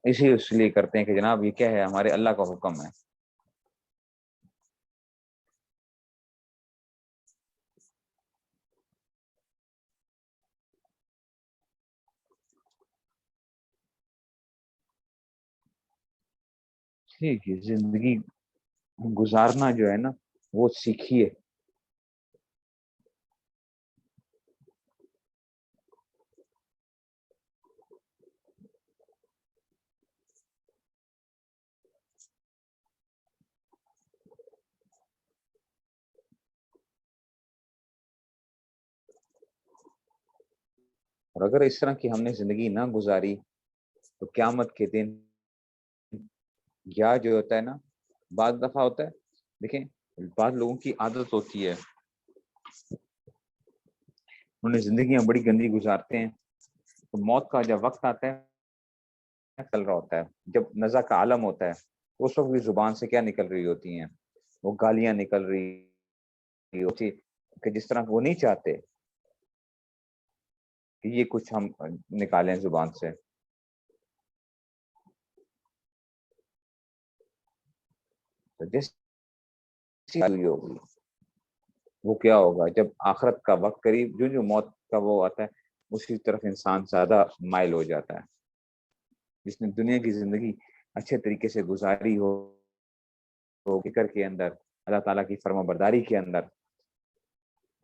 اس لیے کرتے ہیں کہ جناب یہ کیا ہے، ہمارے اللہ کا حکم ہے. ٹھیک ہے، زندگی گزارنا جو ہے نا وہ سیکھیے. اور اگر اس طرح کی ہم نے زندگی نہ گزاری تو قیامت کے دن یا جو ہوتا ہے نا بعض دفعہ ہوتا ہے، دیکھیں بعض لوگوں کی عادت ہوتی ہے، انہوں نے زندگیاں بڑی گندی گزارتے ہیں، تو موت کا جب وقت آتا ہے چل رہا ہوتا ہے، جب نزع کا عالم ہوتا ہے، اس وقت بھی زبان سے کیا نکل رہی ہوتی ہیں، وہ گالیاں نکل رہی ہوتی کہ جس طرح وہ نہیں چاہتے کہ یہ کچھ ہم نکالیں زبان سے۔ تو جیسی ہوگی وہ کیا ہوگا جب آخرت کا وقت قریب، جو موت کا وہ آتا ہے اسی طرف انسان زیادہ مائل ہو جاتا ہے۔ جس نے دنیا کی زندگی اچھے طریقے سے گزاری ہو فکر کے اندر، اللہ تعالیٰ کی فرما برداری کے اندر،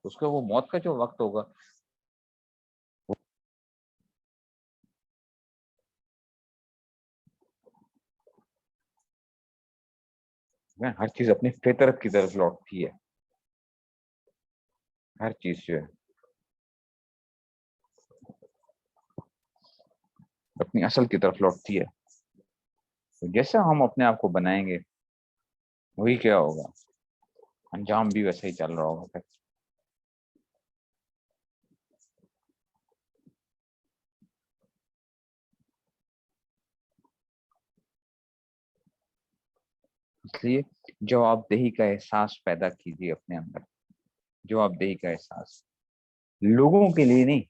اس کا وہ موت کا جو وقت ہوگا ہر چیز اپنی فطرت کی طرف لوٹتی ہے، ہر چیز جو ہے اپنی اصل کی طرف لوٹتی ہے۔ تو جیسا ہم اپنے آپ کو بنائیں گے وہی کیا ہوگا، انجام بھی ویسا ہی چل رہا ہوگا پھر۔ اس لیے جواب دہی کا احساس پیدا کیجیے اپنے اندر، جواب دہی کا احساس لوگوں کے لیے نہیں،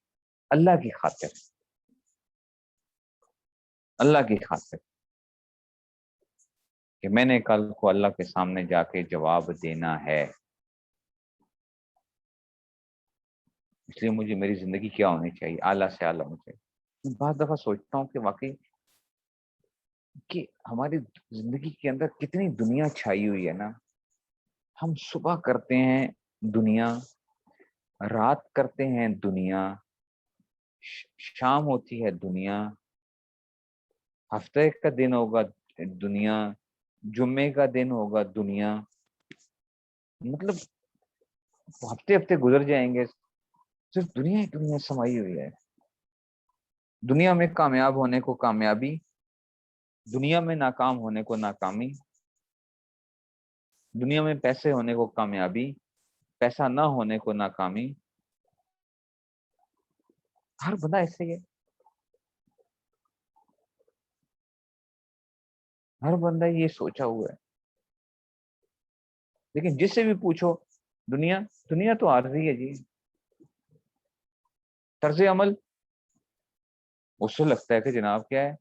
اللہ کی خاطر، اللہ کی خاطر، کہ میں نے کل کو اللہ کے سامنے جا کے جواب دینا ہے، اس لیے مجھے میری زندگی کیا ہونی چاہیے، اعلیٰ سے اعلیٰ ہونی چاہیے۔ میں بعض دفعہ سوچتا ہوں کہ واقعی کہ ہماری زندگی کے اندر کتنی دنیا چھائی ہوئی ہے نا، ہم صبح کرتے ہیں دنیا، رات کرتے ہیں دنیا، شام ہوتی ہے دنیا، ہفتے کا دن ہوگا دنیا، جمعے کا دن ہوگا دنیا، مطلب ہفتے ہفتے گزر جائیں گے، صرف دنیا ہی دنیا سمائی ہوئی ہے۔ دنیا میں کامیاب ہونے کو کامیابی، دنیا میں ناکام ہونے کو ناکامی، دنیا میں پیسے ہونے کو کامیابی، پیسہ نہ ہونے کو ناکامی، ہر بندہ ایسے ہی ہے، ہر بندہ یہ سوچا ہوا ہے۔ لیکن جس سے بھی پوچھو دنیا، دنیا تو عارضی ہے جی، طرز عمل اس سے لگتا ہے کہ جناب کیا ہے،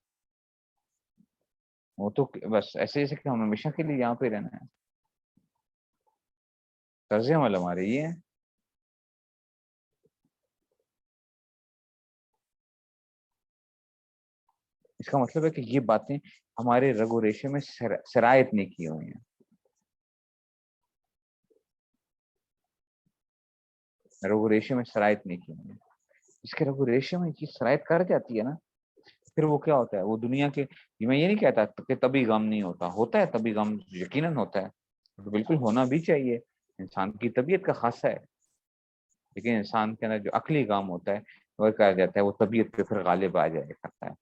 وہ تو بس ایسے جیسے کہ ہم ہمیشہ کے لیے یہاں پہ رہنا ہے، طرز عمل ہمارے یہ ہے۔ اس کا مطلب ہے کہ یہ باتیں ہمارے رگ و ریشے میں سرایت نہیں کی ہوئی ہیں، رگ و ریشے میں سرایت نہیں کی ہوئی ہیں۔ اس کے رگ و ریشے میں یہ سرایت کر جاتی ہے نا، پھر وہ کیا ہوتا ہے، وہ دنیا کے، میں یہ نہیں کہتا کہ تبھی غم نہیں ہوتا، ہوتا ہے تبھی غم، یقیناً ہوتا ہے، تو بالکل ہونا بھی چاہیے، انسان کی طبیعت کا خاصہ ہے۔ لیکن انسان کے اندر جو عقلی غم ہوتا ہے وہ کہا جاتا ہے وہ طبیعت پہ پھر غالب آ جایا کرتا ہے،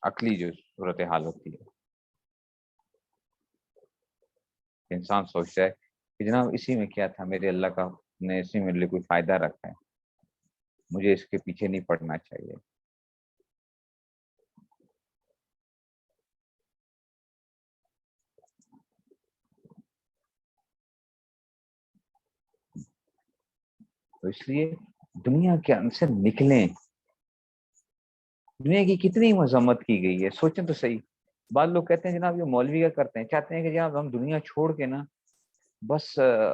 عقلی جو صورتحال ہوتی ہے، انسان سوچتا ہے کہ جناب اسی میں کیا تھا، میرے اللہ کا نے اسی میں میرے لیے کوئی فائدہ رکھا ہے، مجھے اس کے پیچھے نہیں پڑنا چاہیے۔ تو اس لیے دنیا کے اندر سے نکلیں، دنیا کی کتنی مذمت کی گئی ہے، سوچیں تو صحیح۔ بعض لوگ کہتے ہیں جناب یہ مولوی کیا کرتے ہیں، چاہتے ہیں کہ جناب ہم دنیا چھوڑ کے نا بس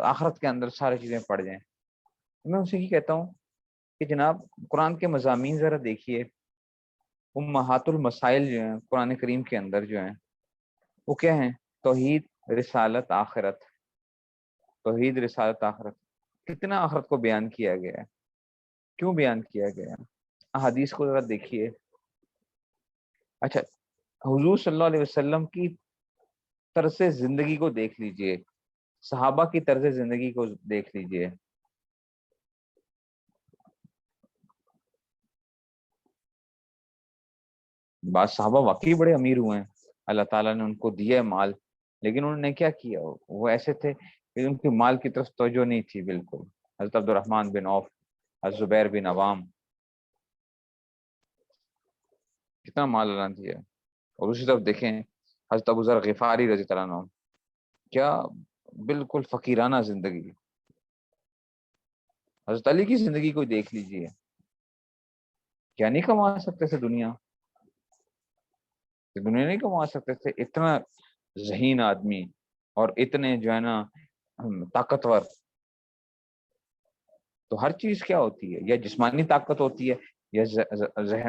آخرت کے اندر ساری چیزیں پڑ جائیں۔ میں اسے یہ کہتا ہوں کہ جناب قرآن کے مضامین ذرا دیکھیے، امہات المسائل جو ہیں قرآن کریم کے اندر جو ہیں وہ کیا ہیں، توحید، رسالت، آخرت، توحید، رسالت، آخرت، کتنا آخرت کو بیان کیا گیا ہے، کیوں بیان کیا گیا ہے، احادیث کو ذرا دیکھیے۔ اچھا، حضور صلی اللہ علیہ وسلم کی طرز زندگی کو دیکھ لیجئے، صحابہ کی طرز زندگی کو دیکھ لیجئے، بعض صحابہ واقعی بڑے امیر ہوئے ہیں، اللہ تعالیٰ نے ان کو دیا مال، لیکن انہوں نے کیا کیا؟ وہ ایسے تھے کہ ان کی مال کی طرف توجہ نہیں تھی بالکل. حضرت عبد الرحمن بن عوف، حضرت زبیر بن عوام، کتنا مال اللہ نے دیا. اور اسی طرف دیکھیں حضرت ابو ذر غفاری رضی اللہ عنہ، کیا بالکل فقیرانہ زندگی. حضرت علی کی زندگی کو دیکھ لیجئے، کیا نہیں کما سکتے تھے دنیا نہیں کما سکتے تھے. اتنا ذہین آدمی اور اتنے جو ہے نا طاقتور. تو ہر چیز کیا ہوتی ہے؟ یا جسمانی طاقت ہوتی ہے یا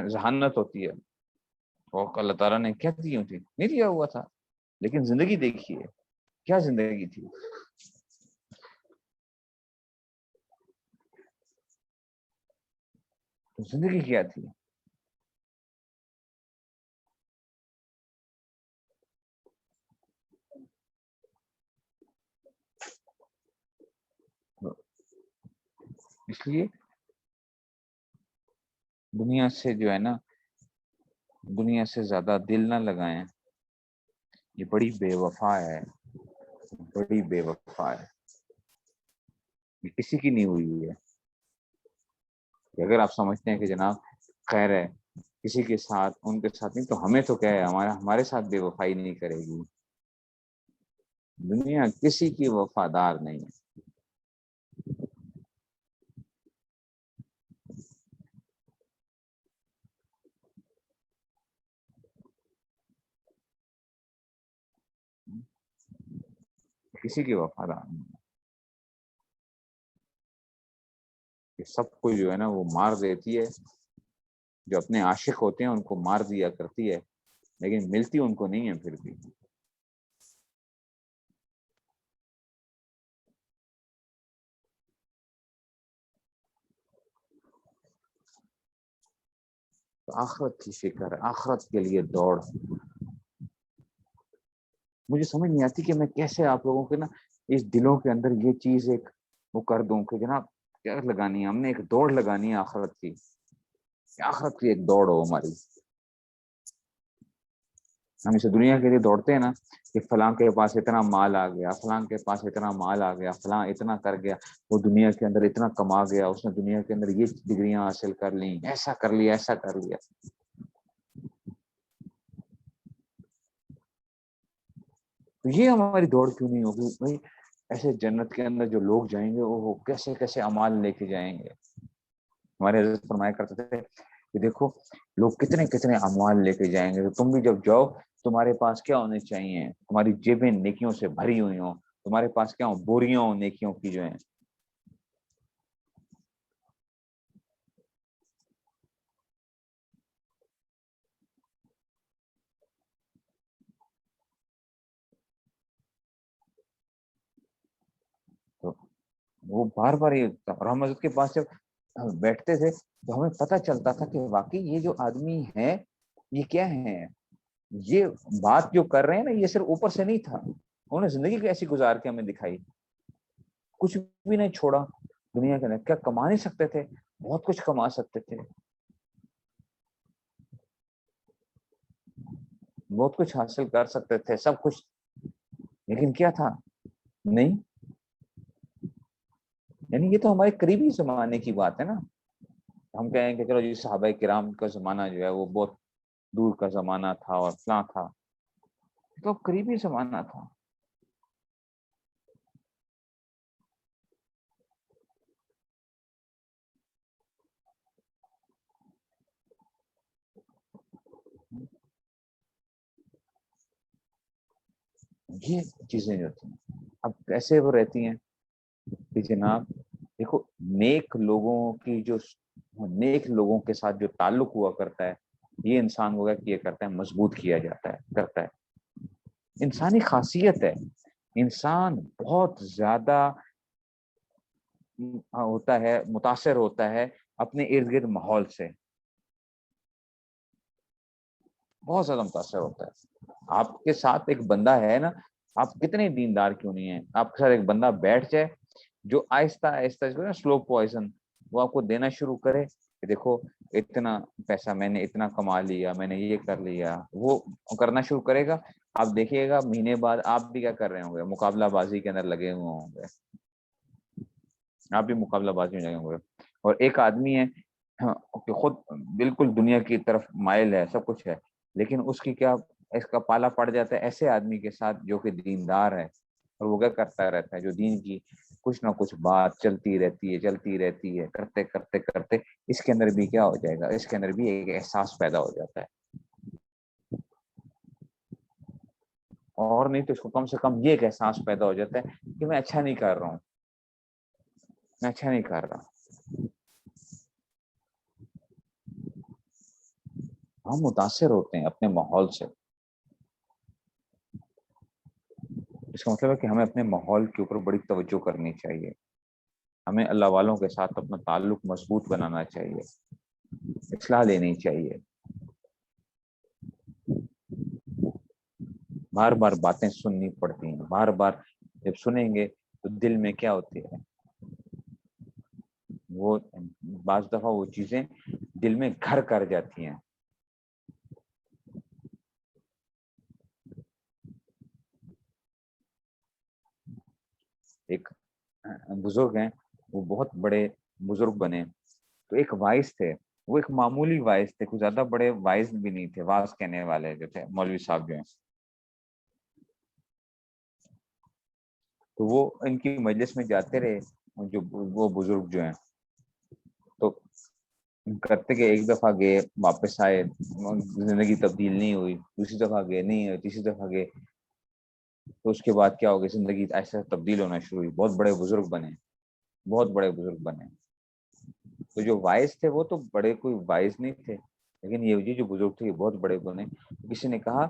ذہانت ہوتی ہے. اور اللہ تعالیٰ نے کیا دی تھی؟ نہیں دیا ہوا تھا. لیکن زندگی دیکھیے کیا زندگی تھی. زندگی کیا تھی؟ اس لیے دنیا سے جو ہے نا، دنیا سے زیادہ دل نہ لگائیں. یہ بڑی بے وفا ہے، بڑی بے وفا ہے. یہ کسی کی نہیں ہوئی ہے. کہ اگر آپ سمجھتے ہیں کہ جناب خیر ہے کسی کے ساتھ، ان کے ساتھ نہیں، تو ہمیں تو کیا ہے، ہمارے ساتھ بے وفائی نہیں کرے گی. دنیا کسی کی وفادار نہیں ہے. کسی کی وفادار نہیں ہے. کہ سب کو جو ہے نا وہ مار دیتی ہے. جو اپنے عاشق ہوتے ہیں ان کو مار دیا کرتی ہے، لیکن ملتی ان کو نہیں ہے پھر بھی. تو آخرت کی فکر، آخرت کے لیے دوڑ. مجھے سمجھ نہیں آتی کہ میں کیسے آپ لوگوں کے نا اس دلوں کے اندر یہ چیز ایک وہ کر دوں کہ جناب کیا لگانی ہے، ہم نے ایک دوڑ لگانی ہے آخرت کی. آخرت کی ایک دوڑ ہو ہماری. ہم اسے دنیا کے لیے دوڑتے ہیں نا کہ فلاں کے پاس اتنا مال آ گیا، فلاں کے پاس اتنا مال آ گیا، فلاں اتنا کر گیا، وہ دنیا کے اندر اتنا کما گیا، اس نے دنیا کے اندر یہ ڈگریاں حاصل کر لیں، ایسا کر لیا، ایسا کر لیا. تو یہ ہماری دوڑ کیوں نہیں ہوگی بھائی؟ ایسے جنت کے اندر جو لوگ جائیں گے وہ کیسے کیسے اعمال لے کے جائیں گے. ہمارے حضرت فرمایا کرتے تھے کہ دیکھو لوگ کتنے کتنے اموال لے کے جائیں گے، تو تم بھی جب جاؤ تمہارے پاس کیا ہونے چاہیے؟ تمہاری جیبیں نیکیوں سے بھری ہوئی ہوں، تمہارے پاس کیا ہوں؟ بوریاں ہوں نیکیوں کی جو ہیں. تو وہ بار بار یہ، اور ہم حضرت کے پاس جب بیٹھتے تھے تو ہمیں پتہ چلتا تھا کہ واقعی یہ جو آدمی ہے یہ کیا ہے. یہ بات جو کر رہے ہیں نا یہ صرف اوپر سے نہیں تھا، انہوں نے زندگی کیسی گزار کے ہمیں دکھائی. کچھ بھی نہیں چھوڑا دنیا کے اندر. کیا کما نہیں سکتے تھے؟ بہت کچھ کما سکتے تھے، بہت کچھ حاصل کر سکتے تھے، سب کچھ. لیکن کیا تھا؟ نہیں. یعنی یہ تو ہمارے قریبی زمانے کی بات ہے نا. ہم کہیں کہ چلو جی صحابہ کرام کا زمانہ جو ہے وہ بہت دور کا زمانہ تھا اور فلاں تھا، تو قریبی زمانہ تھا. یہ چیزیں جو تھیں اب کیسے وہ رہتی ہیں کہ جناب دیکھو نیک لوگوں کی جو نیک لوگوں کے ساتھ جو تعلق ہوا کرتا ہے یہ انسان ہوگا کہ یہ کرتا ہے مضبوط کیا جاتا ہے، کرتا ہے. انسانی خاصیت ہے. انسان بہت زیادہ ہوتا ہے، متاثر ہوتا ہے اپنے ارد گرد ماحول سے، بہت زیادہ متاثر ہوتا ہے. آپ کے ساتھ ایک بندہ ہے نا، آپ کتنے دیندار کیوں نہیں ہیں، آپ کے ساتھ ایک بندہ بیٹھ جائے جو آہستہ آہستہ سلو پوائزن وہ آپ کو دینا شروع کرے کہ دیکھو اتنا پیسہ میں نے اتنا کما لیا، میں نے یہ کر لیا، وہ کرنا شروع کرے گا، آپ دیکھیے گا مہینے بعد آپ بھی کیا کر رہے ہوں گے، مقابلہ بازی کے اندر لگے ہوئے ہوں گے، آپ بھی مقابلہ بازی میں لگے ہوں گے۔ اور ایک آدمی ہے کہ خود بالکل دنیا کی طرف مائل ہے، سب کچھ ہے، لیکن اس کی کیا، اس کا پالا پڑ جاتا ہے ایسے آدمی کے ساتھ جو کہ دیندار ہے، اور وہ کیا کرتا رہتا ہے، جو دین کی کچھ نہ کچھ بات چلتی رہتی ہے، کرتے کرتے کرتے اس کے اندر بھی کیا ہو جائے گا، اس کے اندر بھی ایک احساس پیدا ہو جاتا ہے، اور نہیں تو اس کو کم سے کم یہ ایک احساس پیدا ہو جاتا ہے کہ میں اچھا نہیں کر رہا ہوں، میں اچھا نہیں کر رہا۔ ہم متاثر ہوتے ہیں اپنے ماحول سے، اس کا مطلب ہے کہ ہمیں اپنے ماحول کے اوپر بڑی توجہ کرنی چاہیے، ہمیں اللہ والوں کے ساتھ اپنا تعلق مضبوط بنانا چاہیے، اصلاح لینی چاہیے، بار بار باتیں سننی پڑتی ہیں، بار بار جب سنیں گے تو دل میں کیا ہوتی ہے، وہ بعض دفعہ وہ چیزیں دل میں گھر کر جاتی ہیں۔ ایک بزرگ ہیں، وہ بہت بڑے بزرگ بنے، تو ایک وائس تھے، وہ ایک معمولی وائس تھے، کچھ زیادہ بڑے وائس بھی نہیں تھے، واز کہنے والے جو تھے مولوی صاحب جو ہیں، تو وہ ان کی مجلس میں جاتے رہے، جو وہ بزرگ جو ہیں، تو کرتے کہ ایک دفعہ گئے واپس آئے، زندگی تبدیل نہیں ہوئی، دوسری دفعہ گئے نہیں ہوئی، تیسری دفعہ گئے، تو اس کے بعد کیا ہو گیا، زندگی ایسا تبدیل ہونا شروع ہوئی، بہت بڑے بزرگ بنے، بہت بڑے بزرگ بنے۔ تو جو وائس تھے وہ تو بڑے کوئی وائس نہیں تھے، لیکن یہ جو بزرگ تھے یہ بہت بڑے بنے۔ کسی نے کہا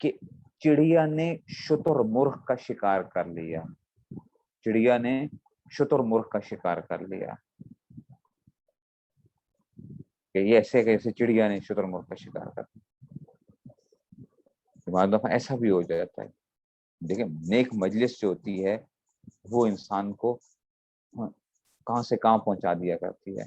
کہ چڑیا نے شتر مرغ کا شکار کر لیا، چڑیا نے شتر مرغ کا شکار کر لیا، کہ یہ ایسے کیسے چڑیا نے شتر مرغ کا شکار کر لیا، بعض دفعہ ایسا بھی ہو جاتا ہے۔ دیکھیں نیک مجلس جو ہوتی ہے وہ انسان کو کہاں سے کہاں پہنچا دیا کرتی ہے۔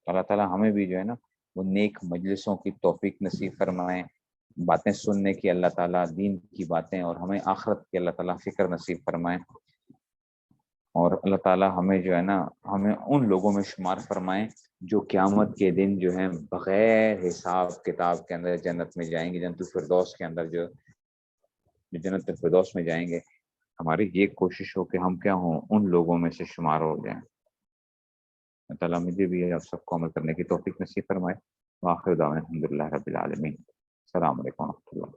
اللہ تعالیٰ ہمیں بھی جو ہے نا وہ نیک مجلسوں کی توفیق نصیب فرمائیں، باتیں سننے کی اللہ تعالیٰ، دین کی باتیں، اور ہمیں آخرت کی اللہ تعالیٰ فکر نصیب فرمائیں، اور اللہ تعالیٰ ہمیں جو ہے نا ہمیں ان لوگوں میں شمار فرمائیں جو قیامت کے دن جو ہیں بغیر حساب کتاب کے اندر جنت میں جائیں گے، جنت الفردوس کے اندر جو جنت الفردوس میں جائیں گے۔ ہماری یہ کوشش ہو کہ ہم کیا ہوں، ان لوگوں میں سے شمار ہو جائیں۔ اللہ تعالیٰ مجھے بھی آپ سب کو عمل کرنے کی توفیق نصیب فرمائے۔ وآخر دعوانا الحمد للہ رب العالمین۔ السلام علیکم و رحمۃ اللہ۔